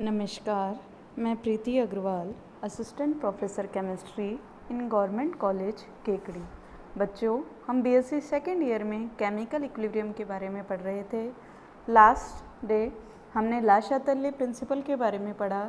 नमस्कार, मैं Preeti Agrawal, assistant professor chemistry in government college Kekri. बच्चों, हम बीएससी सेकेंड ईयर में केमिकल इक्विलिब्रियम के बारे में पढ़ रहे थे। लास्ट डे हमने ला शातल्य प्रिंसिपल के बारे में पढ़ा।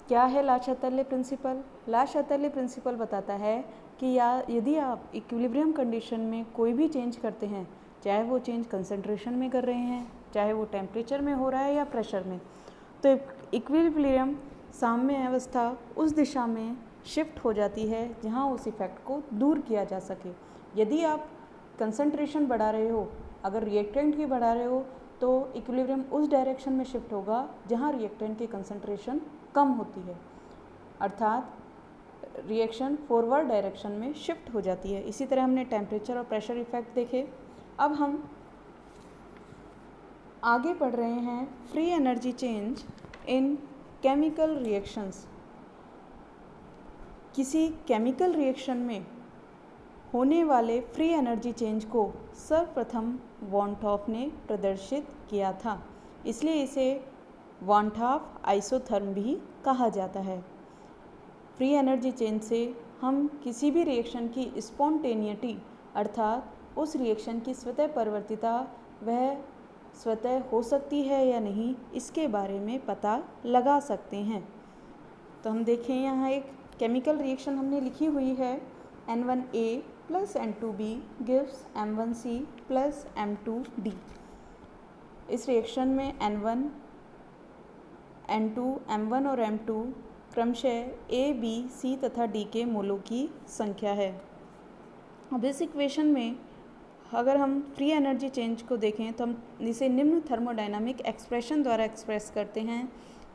क्या है ला शातल्य प्रिंसिपल? ला शातल्य प्रिंसिपल बताता है कि यदि आप इक्विलिब्रियम कंडीशन में कोई भी चेंज करते हैं, चाहे वो चेंज कंसंट्रेशन में कर रहे हैं, चाहे वो टेम्परेचर में हो रहा है या प्रेशर में, तो इक्विलिब्रियम साम्य अवस्था उस दिशा में शिफ्ट हो जाती है जहाँ उस इफेक्ट को दूर किया जा सके। यदि आप कंसंट्रेशन बढ़ा रहे हो, अगर रिएक्टेंट की बढ़ा रहे हो, तो इक्विलिब्रियम उस डायरेक्शन में शिफ्ट होगा जहाँ रिएक्टेंट की कंसंट्रेशन कम होती है, अर्थात रिएक्शन फॉरवर्ड डायरेक्शन में शिफ्ट हो जाती है। इसी तरह हमने टेम्परेचर और प्रेशर इफेक्ट देखे। अब हम आगे पढ़ रहे हैं free energy change in chemical reactions. किसी केमिकल रिएक्शन में होने वाले फ्री एनर्जी चेंज को सर्वप्रथम वॉन हॉफ ने प्रदर्शित किया था, इसलिए इसे वॉन हॉफ आइसोथर्म भी कहा जाता है। फ्री एनर्जी चेंज से हम किसी भी रिएक्शन की स्पॉन्टेनिटी, अर्थात उस रिएक्शन की स्वतः परिवर्तिता वह स्वतः हो सकती है या नहीं, इसके बारे में पता लगा सकते हैं। तो हम देखें, यहाँ एक केमिकल रिएक्शन हमने लिखी हुई है। N1A plus N2B gives M1C plus M2D। इस रिएक्शन में N1, N2, M1 और M2 क्रमशः A, B, C तथा D के मोलों की संख्या है। अब इस इक्वेशन में अगर हम फ्री एनर्जी चेंज को देखें तो हम इसे निम्न थर्मोडायनामिक एक्सप्रेशन द्वारा एक्सप्रेस करते हैं।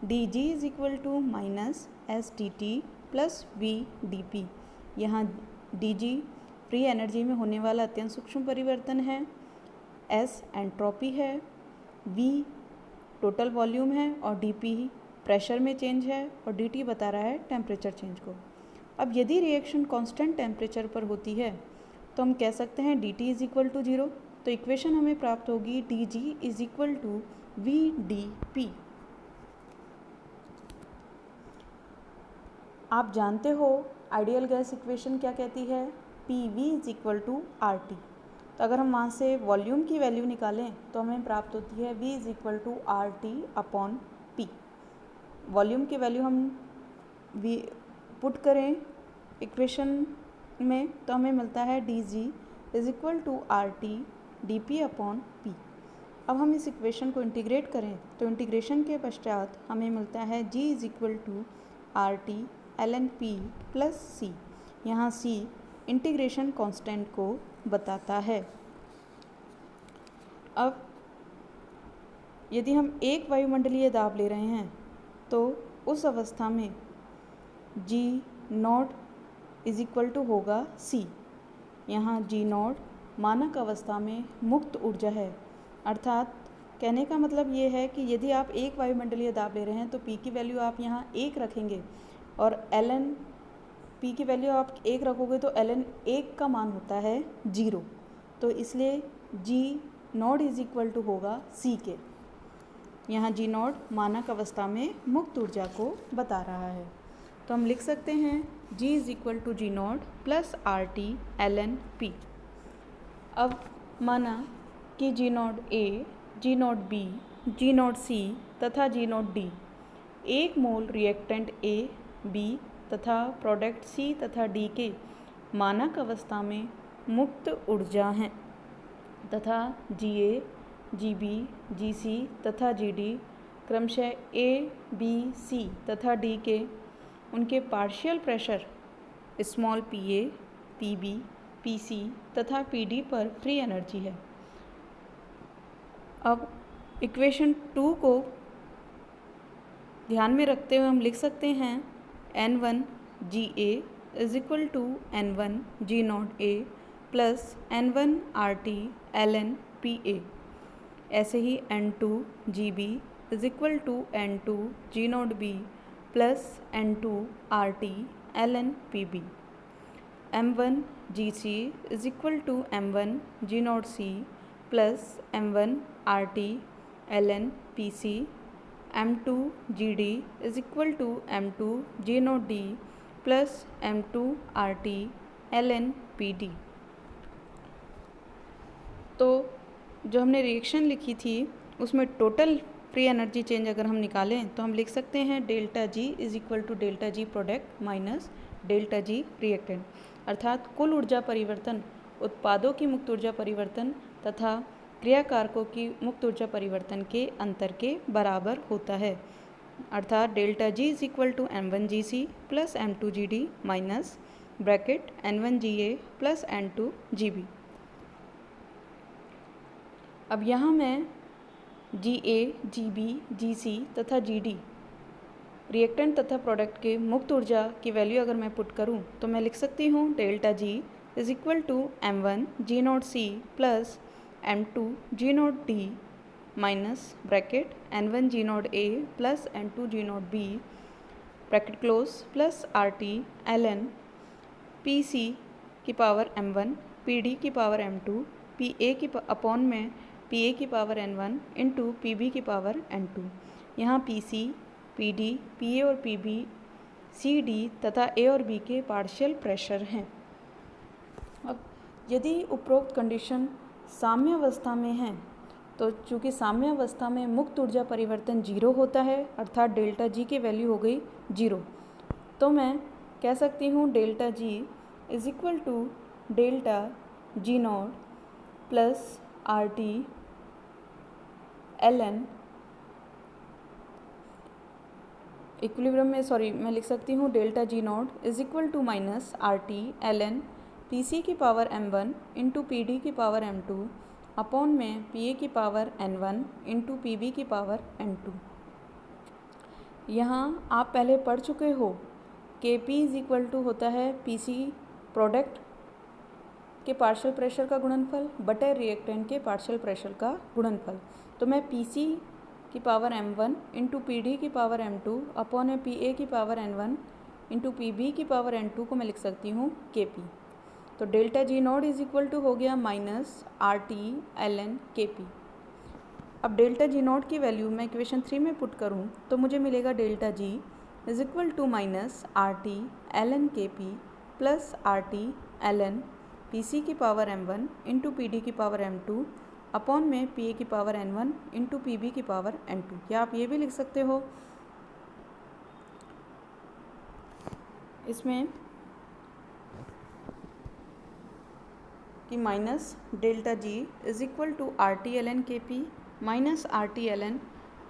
dG is equal to minus S T T plus V D P. यहाँ dG फ्री एनर्जी में होने वाला अत्यंत सूक्ष्म परिवर्तन है, S एंट्रोपी है, V टोटल वॉल्यूम है और dP प्रेशर में चेंज है और dt बता रहा है टेम्परेचर चेंज को। अब यदि रिएक्शन कांस्टेंट टेम्परेचर पर होती है तो हम कह सकते हैं dt इज इक्वल टू 0। तो इक्वेशन हमें प्राप्त होगी dG is equal to V D P. आप जानते हो आइडियल गैस इक्वेशन क्या कहती है? PV is equal to RT। तो अगर हम वहाँ से वॉल्यूम की वैल्यू निकालें तो हमें प्राप्त होती है V is equal to RT upon P। Volume की वैल्यू हम V पुट करें इक्वेशन में तो हमें मिलता है dG is equal to RT dP upon P। अब हम इस इक्वेशन को इंटीग्रेट करें तो इंटीग्रेशन के पश्चात हमें मिलता है G is equal to RT ln P plus C। यहाँ C इंटीग्रेशन कांस्टेंट को बताता है। अब यदि हम एक वायुमंडलीय दाब ले रहे हैं तो उस अवस्था में G not is equal to होगा C। यहाँ G नॉट मानक अवस्था में मुक्त ऊर्जा है, अर्थात कहने का मतलब ये है कि यदि आप एक वायुमंडलीय दाब ले रहे हैं तो P की वैल्यू आप यहाँ 1 रखेंगे और ln P की वैल्यू आप 1 रखोगे तो ln 1 का मान होता है 0। तो इसलिए G not is equal to होगा C के। यहाँ G नॉट मानक अवस्था में मुक्त ऊर्जा को बता रहा है। तो हम लिख सकते हैं G is equal to G not plus RT ln P। अब माना कि G not A, G not B, G not C तथा G नॉट D एक मोल रिएक्टेंट A, B तथा प्रोडक्ट C तथा D के मानक अवस्था में मुक्त ऊर्जा हैं तथा Ga, Gb, Gc तथा Gd क्रमशः A, B, C तथा D के उनके partial pressure small pa, pb, pc तथा pd पर फ्री एनर्जी है। अब इक्वेशन 2 को ध्यान में रखते हुए हम लिख सकते हैं N1 Ga is equal to N1 G not A plus N1 RT ln Pa। ऐसे ही N2 Gb is equal to N2 G not B plus N2 RT ln Pb। M1 Gc is equal to M1 G not C plus M1 RT ln PC M2 GD is equal to M2 G0 D plus M2 RT ln PD। तो जो हमने reaction लिखी थी उसमें total free energy change अगर हम निकालें तो हम लिख सकते हैं delta G is equal to delta G product minus delta G reactant, अर्थात कुल ऊर्जा परिवर्तन उत्पादों की मुक्त ऊर्जा परिवर्तन तथा क्रियाकारकों की मुक्त ऊर्जा परिवर्तन के अंतर के बराबर होता है, अर्थात delta G is equal to M1 GC plus M2 GD minus bracket N1 GA plus N2 GB। अब यहाँ मैं GA, GB, GC तथा GD रिएक्टेंट तथा प्रोडक्ट के मुक्त ऊर्जा की वैल्यू अगर मैं पुट करूँ तो मैं लिख सकती हूँ delta G is equal to M1 G0 C plus M2 G0 D minus bracket N1 G0 A plus N2 G0 B bracket close plus RT ln PC की पावर M1 PD की power M2 PA की upon में PA की power N1 into PB की power N2। यहाँ PC, PD, PA और PB CD तथा A और B के पार्शियल प्रेशर हैं। अब यदि उपरोक्त कंडीशन साम्यावस्था में है तो चूँकि साम्यावस्था में मुक्त ऊर्जा परिवर्तन 0 होता है, अर्थात डेल्टा जी की वैल्यू हो गई 0, तो मैं कह सकती हूँ delta G is equal to delta G0 plus RT ln equilibrium में मैं लिख सकती हूँ delta G0 is equal to minus RT ln PC की पावर M1 इंटू PD की पावर M2 अपॉन में PA की पावर N1 इंटू PB की पावर N2। यहाँ आप पहले पढ़ चुके हो KP इज इक्वल टू होता है PC प्रोडक्ट के पार्शियल प्रेशर का गुणनफल बटे रिएक्टेंट के पार्शियल प्रेशर का गुणनफल। तो मैं PC की पावर M1 इंटू PD की पावर M2 अपॉन में PA की पावर N1 इंटू PB की पावर N2 को मैं लिख सकती हूँ KP। तो delta G0 is equal to हो गया माइनस RT ln KP। अब डेल्टा G0 की वैल्यू मैं इक्वेशन 3 में पुट करूँ तो मुझे मिलेगा delta G is equal to minus RT ln KP plus RT ln PC की पावर M1 इंटू PD की पावर M2 अपॉन में PA की पावर N1 इंटू PB की पावर N2। या आप ये भी लिख सकते हो इसमें कि minus delta G is equal to RT ln KP minus RT ln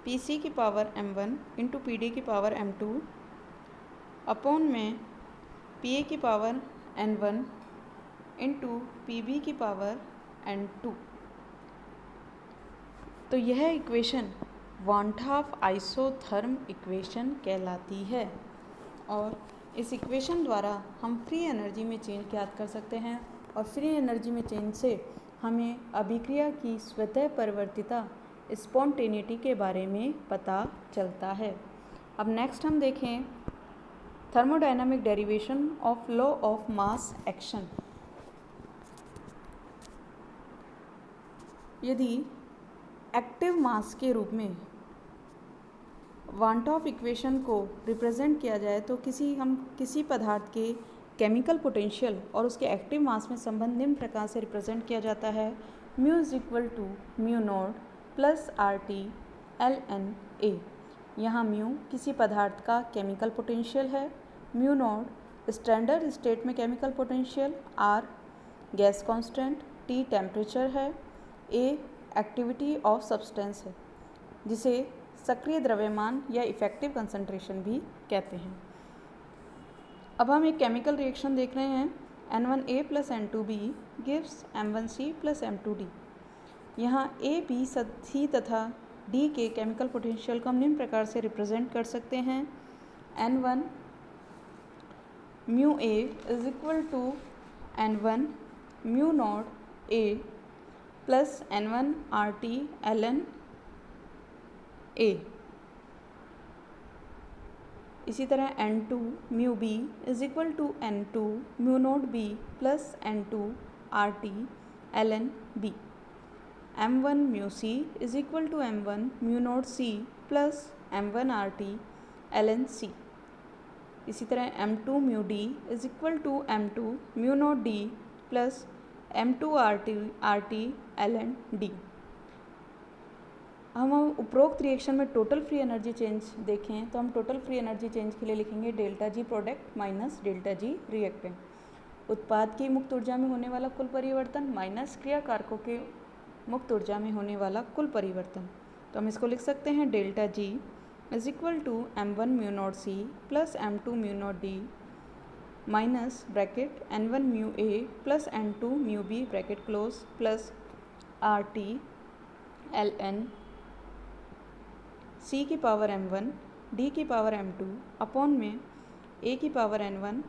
PC की पावर M1 इंटू PD की पावर M2 अपॉन में PA की पावर N1 इंटू PB की पावर N2। तो यह equation van't Hoff isotherm equation कहलाती है और इस इक्वेशन द्वारा हम फ्री एनर्जी में चेंज ज्ञात कर सकते हैं और फ्री एनर्जी में चेंज से हमें अभिक्रिया की स्वतः परिवर्तिता स्पॉन्टेनिटी के बारे में पता चलता है। अब नेक्स्ट हम देखें thermodynamic derivation of law of mass action. यदि एक्टिव मास के रूप में वन हाफ इक्वेशन को रिप्रेजेंट किया जाए तो किसी पदार्थ के केमिकल पोटेंशियल और उसके एक्टिव मास में संबंध निम्न प्रकार से रिप्रेजेंट किया जाता है। Mu is equal to mu not plus RT ln A। यहाँ म्यू किसी पदार्थ का केमिकल पोटेंशियल है, म्यू नॉट स्टैंडर्ड स्टेट में chemical potential, R gas constant, T temperature है, A एक्टिविटी ऑफ सब्सटेंस है जिसे सक्रिय द्रव्यमान या इफेक्टिव कंसंट्रेशन भी कहते हैं। अब हम एक केमिकल रिएक्शन देख रहे हैं N1A plus N2B gives M1C plus M2D। यहाँ A, B, C तथा D के केमिकल पोटेंशियल को हम निम्न प्रकार से रिप्रेजेंट कर सकते हैं। N1 mu A is equal to N1 mu not A plus N1 RT ln A। इसी तरह N2 mu B is equal to N2 mu not B plus N2 RT ln B। M1 mu C is equal to M1 mu not C plus m1 RT ln C। इसी तरह m2 mu D is equal to m2 mu not D plus m2 RT ln D। हम उपरोक्त reaction में total free energy change देखें तो हम total free energy change के लिए लिखेंगे delta G product minus delta G reactant. उत्पाद की मुक्त ऊर्जा में होने वाला कुल परिवर्तन माइनस क्रिया कारकों के मुक्त ऊर्जा में होने वाला कुल परिवर्तन। तो हम इसको लिख सकते हैं delta G is equal to m1 mu not C plus m2 mu not D minus bracket n1 mu A plus n2 mu B bracket close plus R T L N C की power m1 D की power m2 upon में A की power n1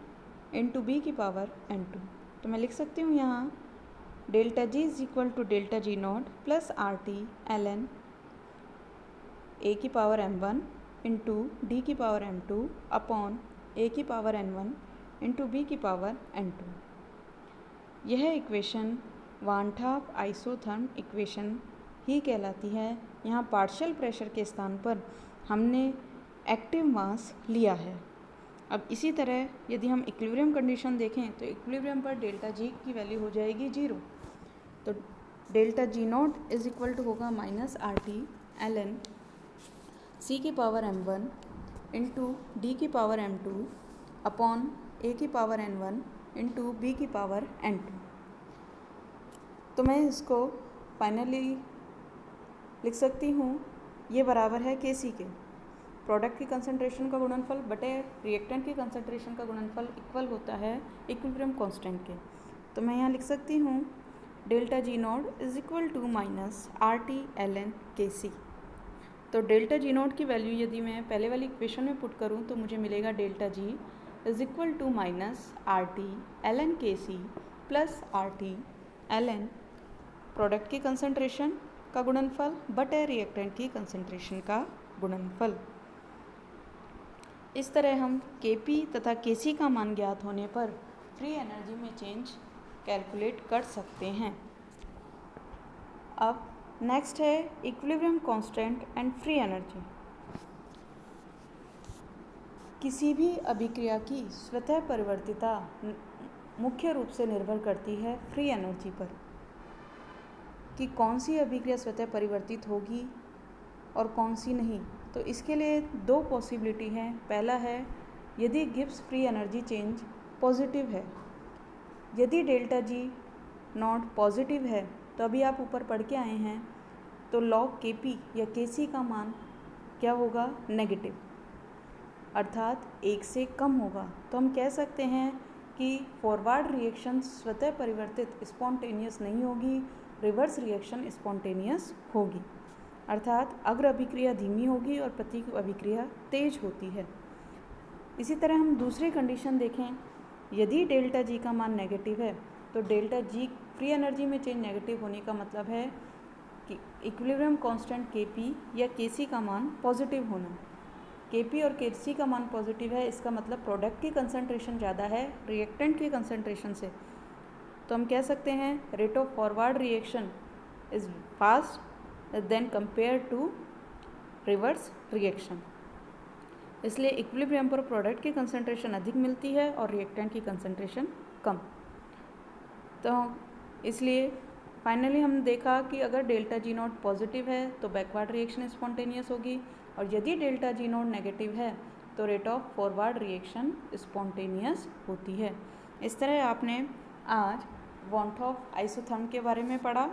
into B की power n2। तो मैं लिख सकती हूँ यहाँ delta G is equal to delta G not plus R T L N A की पावर m1 इंटू डी की पावर m2 अपॉन ए की पावर n1 इंटू बी की पावर n2। यह इक्वेशन वान हाफ आइसोथर्म इक्वेशन ही कहलाती है। यहाँ partial pressure के स्थान पर हमने एक्टिव मास लिया है। अब इसी तरह यदि हम इक्विलिब्रियम कंडीशन देखें तो इक्विलिब्रियम पर डेल्टा जी की वैल्यू हो जाएगी 0। तो delta G not is equal to होगा minus R T L N C की पावर m1 इंटू डी की पावर m2 अपॉन ए की पावर n1 इंटू बी की पावर n2। तो मैं इसको फाइनली लिख सकती हूँ, ये बराबर है के सी के प्रोडक्ट की कंसंट्रेशन का गुणनफल बटे रिएक्टेंट की कंसंट्रेशन का गुणनफल इक्वल होता है इक्विलिब्रियम कांस्टेंट के। तो मैं यहाँ लिख सकती हूँ delta G not is equal to minus R T L N K C. तो डेल्टा जी नॉट की वैल्यू यदि मैं पहले वाली इक्वेशन में पुट करूँ तो मुझे मिलेगा delta G is equal to minus R T L N K C plus R T L N product की कंसंट्रेशन का गुणनफल बटे रिएक्टेंट की कंसंट्रेशन का गुणनफल। इस तरह हम Kp तथा Kc का मान ज्ञात होने पर फ्री एनर्जी में चेंज कैलकुलेट कर सकते हैं। अब नेक्स्ट है equilibrium constant and free energy. किसी भी अभिक्रिया की स्वतः परिवर्तिता मुख्य रूप से निर्भर करती है फ्री एनर्जी पर कि कौन सी अभिक्रिया स्वतः परिवर्तित होगी और कौन सी नहीं। तो इसके लिए दो पॉसिबिलिटी हैं। पहला है यदि Gibbs free energy change positive है, यदि डेल्टा जी नॉट पॉजिटिव है तो अभी आप ऊपर पढ़ के आए हैं तो लॉग के पी या के सी का मान क्या होगा, नेगेटिव, अर्थात 1 से कम होगा। तो हम कह सकते हैं कि फॉरवर्ड रिएक्शन स्वतः परिवर्तित स्पॉन्टेनियस नहीं होगी, रिवर्स रिएक्शन स्पॉन्टेनियस होगी, अर्थात अग्र अभिक्रिया धीमी होगी और प्रति अभिक्रिया तेज होती है। इसी तरह हम दूसरी कंडीशन देखें, यदि डेल्टा जी का मान नेगेटिव है तो डेल्टा जी फ्री एनर्जी में चेंज नेगेटिव होने का मतलब है कि इक्विलिब्रियम कांस्टेंट के पी या के सी का मान पॉजिटिव होना। के पी और के सी का मान पॉजिटिव है, इसका मतलब प्रोडक्ट की कंसंट्रेशन ज़्यादा है रिएक्टेंट की कंसंट्रेशन से। तो हम कह सकते हैं rate of forward reaction is fast then compare to reverse reaction. इसलिए इक्विलिब्रियम पर प्रोडक्ट की कंसंट्रेशन अधिक मिलती है और रिएक्टेंट की कंसंट्रेशन कम। तो इसलिए फाइनली हमने देखा कि अगर डेल्टा जी नॉट पॉजिटिव है तो बैकवर्ड रिएक्शन स्पॉन्टेनियस होगी और यदि डेल्टा जी नॉट नेगेटिव है तो rate of forward reaction spontaneous होती है। इस तरह आपने आज वॉन हॉफ आइसोथर्म के बारे में पढ़ा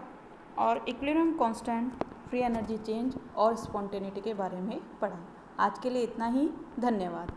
और equilibrium constant, free energy change और स्पॉन्टेनिटी के बारे में पढ़ा। आज के लिए इतना ही, धन्यवाद।